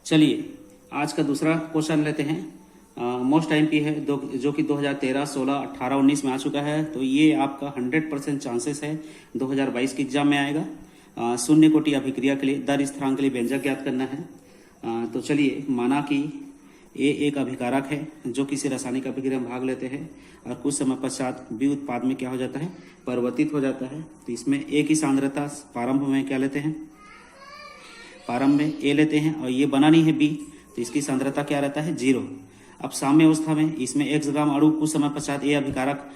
चलिए आज का दूसरा क्वेश्चन लेते हैं। मोस्ट आईएमपी है जो कि 2013, 16, 18, 19 में आ चुका है। तो ये आपका 100% चांसेस है 2022 के एग्जाम में आएगा। शून्य कोटि अभिक्रिया के लिए दर स्थिरांक के लिए व्यंजक ज्ञात करना है। तो चलिए, माना कि ए एक अभिकारक है जो किसी रासायनिक अभिक्रिया में भाग लेते हैं और कुछ समय पश्चात बी उत्पाद में क्या हो जाता है, परिवर्तित हो जाता है। तो इसमें ए की सांद्रता प्रारंभ में क्या लेते हैं, प्रारंभ में ए लेते हैं और ये बना नहीं है बी, तो इसकी सांद्रता क्या रहता है, 0। अब साम्य अवस्था में इसमें x ग्राम अणु कुछ समय पश्चात ए अभिकारक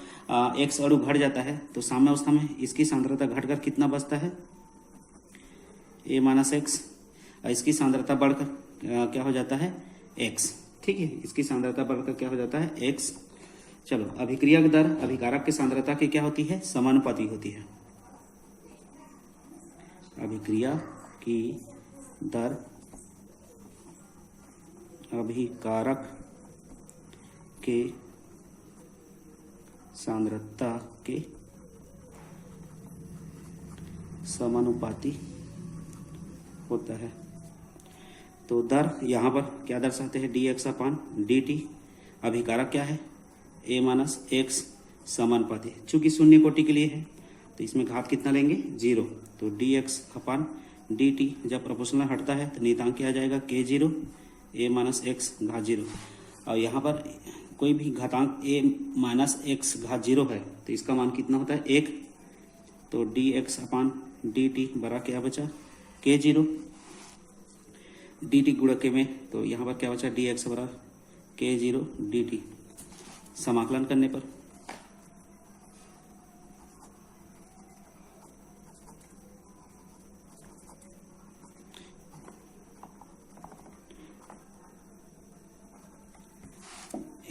x अणु घट जाता है। तो साम्य अवस्था में इसकी सांद्रता घटकर कितना बचता है, a-x, और इसकी सांद्रता बढ़कर क्या हो जाता है, x। ठीक है, इसकी सांद्रता बढ़कर क्या हो जाता है, x। चलो, अभिक्रिया दर अभिकारक की सांद्रता की क्या होती है, समानुपाती होती है। अभिक्रिया की दर अभिकारक के सांद्रता के समानुपाती होता है। तो दर यहाँ पर क्या दर्शाते हैं, dx/dt। अभिकारक क्या है, a-x समानुपाती। चूंकि शून्य कोटि के लिए है तो इसमें घात कितना लेंगे, 0। तो dx/dt जब प्रोपोर्शनल हटता है तो नियतांक क्या आ जाएगा, k0 a-x घात 0। और यहाँ पर कोई भी घातांक a-x घात 0 है तो इसका मान कितना होता है, 1। तो dx/dt बड़ा क्या बचा, k0 dt गुणक में, तो यहाँ पर क्या बचा, dx बराबर k0 dt। समाकलन करने पर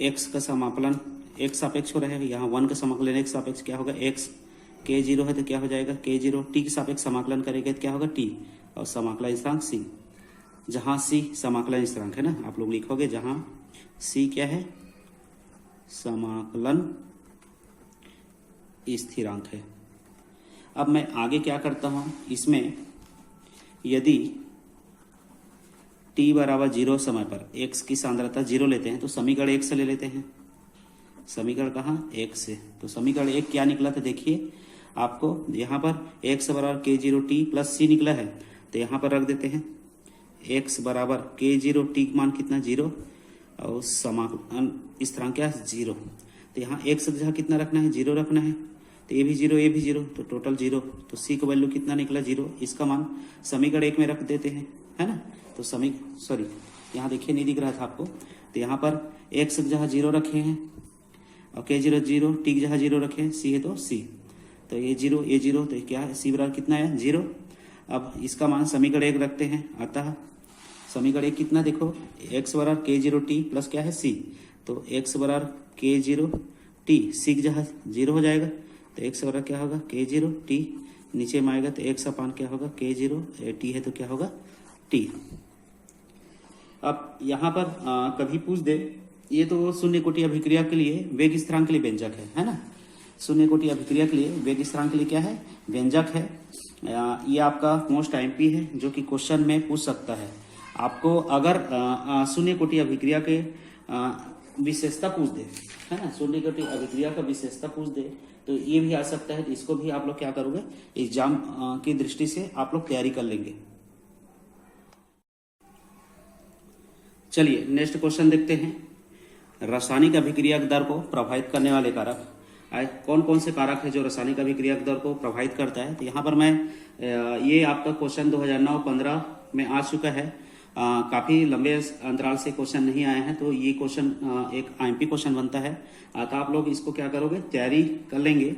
x का समाकलन x सापेक्ष हो रहेगा, यहाँ 1 का समाकलन x सापेक्ष क्या होगा, x। k0 है तो क्या हो जाएगा, k0 t के सापेक्ष समाकलन करेंगे तो क्या होगा, t। और समाकलन स्थिरांक c, जहाँ c समाकलन स्थिरांक है ना, आप लोग लिखोगे जहाँ c क्या है, समाकलन स्थिरांक है। अब मैं आगे क्या करता हूं, इसमें यदि t बराबर 0 समय पर x की सांद्रता 0 लेते हैं तो समीकरण 1 से ले लेते हैं। समीकरण कहाँ, 1 से। तो समीकरण 1 क्या निकला था, देखिए आपको यहाँ पर x बराबर k0 t प्लस c निकला है। तो यहाँ पर रख देते हैं x बराबर k0 t मान कितना, 0, और समाकलन स्थिरांक क्या है, 0। तो यहाँ x की जगह कितना रखना है, 0 रखना है। तो ये भी 0, ये भी 0, तो टोटल 0। तो c का वैल्यू कितना निकला, 0। इसका मान समीकरण 1 में रख देते हैं, है ना। तो सॉरी यहाँ देखिए नहीं दिख रहा था आपको। तो यहाँ पर x की जगह 0 रखे हैं और k0 0, t की जगह 0 रखे हैं, c है तो c। तो ये 0, ये 0, तो क्या है, c बराबर कितना है, 0। अब इसका मान समीकरण 1 रखते हैं, अतः समीकरण 1 कितना, देखो x बराबर k0 t प्लस क्या है, c। तो x बराबर k0 t, c की जगह 0 हो जाएगा। तो x बराबर क्या होगा, k0 t, नीचे में आएगा तो x अपान क्या होगा, k0 t है तो क्या होगा, t। अब यहाँ पर कभी पूछ दे, ये तो शून्य कोटि अभिक्रिया के लिए वेग स्थिरांक के लिए व्यंजक है ना। शून्य कोटि अभिक्रिया के लिए वेग स्थिरांक के लिए क्या है, व्यंजक है। ये आपका मोस्ट आईएमपी है जो कि क्वेश्चन में पूछ सकता है आपको। अगर शून्य कोटि अभिक्रिया के विशेषता पूछ दे, है ना, शून्य कोटि अभिक्रिया का विशेषता पूछ दे तो ये भी आ सकता है। तो इसको भी आप लोग क्या करोगे, एग्जाम की दृष्टि से आप लोग तैयारी कर लेंगे। चलिए नेक्स्ट क्वेश्चन देखते हैं। रासायनिक अभिक्रिया दर को प्रभावित करने वाले कारक, कौन कौन से कारक है जो रासायनिक अभिक्रिया दर को प्रभावित करता है। तो यहाँ पर मैं ये आपका क्वेश्चन 2009-15 में आ चुका है। काफी लंबे अंतराल से क्वेश्चन नहीं आए हैं, तो ये क्वेश्चन एक आईएमपी क्वेश्चन बनता है। तो आप लोग इसको क्या करोगे, तैयारी कर लेंगे,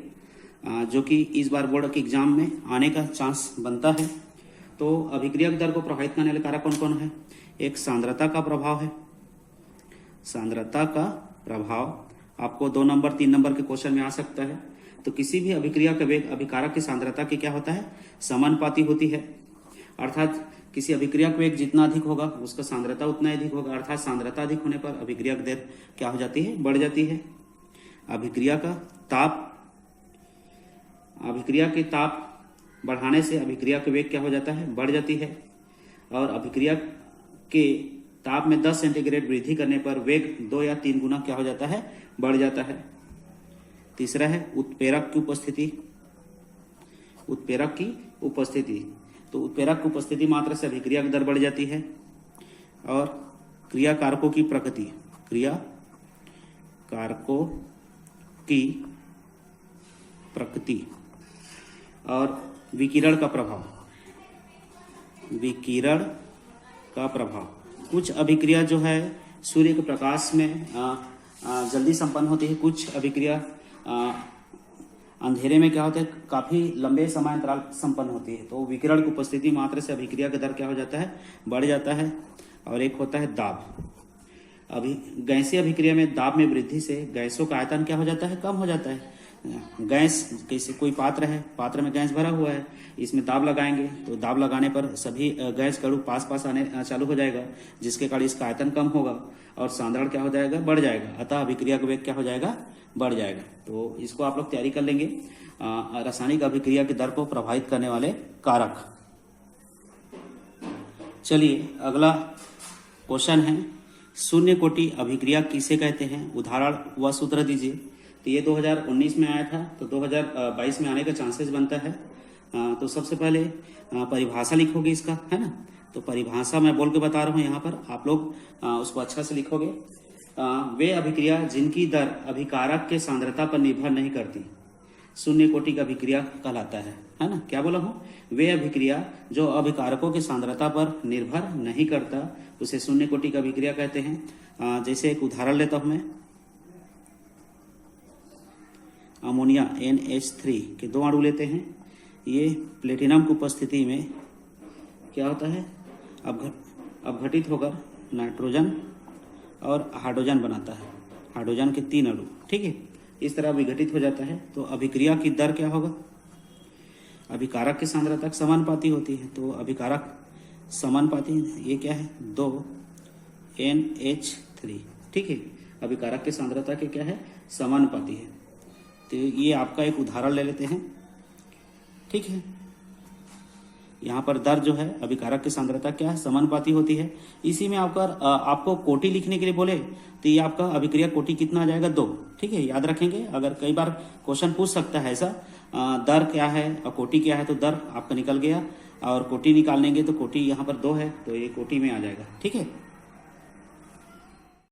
जो कि इस बार बोर्ड के एग्जाम में आने का चांस बनता है। तो अभिक्रिया दर को प्रभावित करने वाले कारक कौन कौन है, एक सांद्रता का प्रभाव है। सांद्रता का प्रभाव आपको 2 नंबर 3 नंबर के क्वेश्चन में आ सकता है। तो किसी भी अभिक्रिया का वेग अभिकारक की सांद्रता की क्या होता है, समानुपाती होती है। अर्थात किसी अभिक्रिया का वेग जितना अधिक होगा उसका सांद्रता उतना अधिक होगा। अर्थात सांद्रता अधिक होने पर अभिक्रिया की दर क्या हो जाती है, बढ़ जाती है। अभिक्रिया का ताप, अभिक्रिया के ताप बढ़ाने से अभिक्रिया का वेग क्या हो जाता है, बढ़ जाती है। और अभिक्रिया के ताप में 10 सेंटीग्रेड वृद्धि करने पर वेग 2 या 3 गुना क्या हो जाता है, बढ़ जाता है। तीसरा है उत्प्रेरक की उपस्थिति। उत्प्रेरक की उपस्थिति, तो उत्प्रेरक की उपस्थिति मात्रा से अभिक्रिया की दर बढ़ जाती है। और क्रिया कारकों की प्रकृति, क्रिया कारकों की प्रकृति और विकिरण का प्रभाव, विकिरण का प्रभाव। कुछ अभिक्रिया जो है सूर्य के प्रकाश में जल्दी संपन्न होती है, कुछ अभिक्रिया अंधेरे में क्या होता है, काफी लंबे समय अंतराल संपन्न होती है। तो विकिरण की उपस्थिति मात्रा से अभिक्रिया का दर क्या हो जाता है, बढ़ जाता है। और एक होता है दाब। अभी गैसीय अभिक्रिया में दाब में वृद्धि से गैसों का आयतन क्या हो जाता है, कम हो जाता है। गैस कैसे, कोई पात्र है, पात्र में गैस भरा हुआ है, इसमें दाब लगाएंगे तो दाब लगाने पर सभी गैस का रूप पास पास आने चालू हो जाएगा, जिसके कारण इसका आयतन कम होगा और सांद्रण क्या हो जाएगा, बढ़ जाएगा। अतः अभिक्रिया का वेग क्या हो जाएगा, बढ़ जाएगा। तो इसको आप लोग तैयारी कर लेंगे। रासायनिक अभिक्रिया की दर को प्रभावित करने वाले कारक। चलिए अगला क्वेश्चन है, शून्य कोटि अभिक्रिया किसे कहते हैं, उदाहरण व सूत्र दीजिए। तो ये 2019 में आया था, तो 2022 में आने का चांसेस बनता है। तो सबसे पहले परिभाषा लिखोगे इसका, है ना। तो परिभाषा मैं बोल के बता रहा हूँ यहाँ पर, आप लोग उसको अच्छा से लिखोगे। वे अभिक्रिया जिनकी दर अभिकारक के सांद्रता पर निर्भर नहीं करती, शून्य कोटि का अभिक्रिया कहलाता है ना। क्या बोला हूँ, वे अभिक्रिया जो अभिकारकों की सांद्रता पर निर्भर नहीं करता, उसे शून्य कोटि का अभिक्रिया कहते हैं। जैसे एक उदाहरण लेता हूं मैं, अमोनिया NH3 के 2 अणु लेते हैं। ये प्लेटिनम की उपस्थिति में क्या होता है, अपघटित होकर नाइट्रोजन और हाइड्रोजन बनाता है, हाइड्रोजन के 3 अणु, ठीक है। इस तरह विघटित हो जाता है। तो अभिक्रिया की दर क्या होगा, अभिकारक की सांद्रता समानुपाती होती है। तो अभिकारक समानुपाती, ये क्या है, 2 NH3, ठीक है। अभिकारक की सांद्रता के क्या है, समानुपाती है। तो ये आपका एक उदाहरण ले लेते हैं, ठीक है। यहाँ पर दर जो है अभिकारक की सांद्रता क्या है, समानुपाती होती है। इसी में आपको कोटि लिखने के लिए बोले तो ये आपका अभिक्रिया कोटि कितना आ जाएगा, 2, ठीक है। याद रखेंगे, अगर कई बार क्वेश्चन पूछ सकता है ऐसा, दर क्या है और कोटि क्या है, तो दर आपका निकल गया और कोटि निकालेंगे तो कोटि यहाँ पर 2 है, तो ये कोटि में आ जाएगा, ठीक है।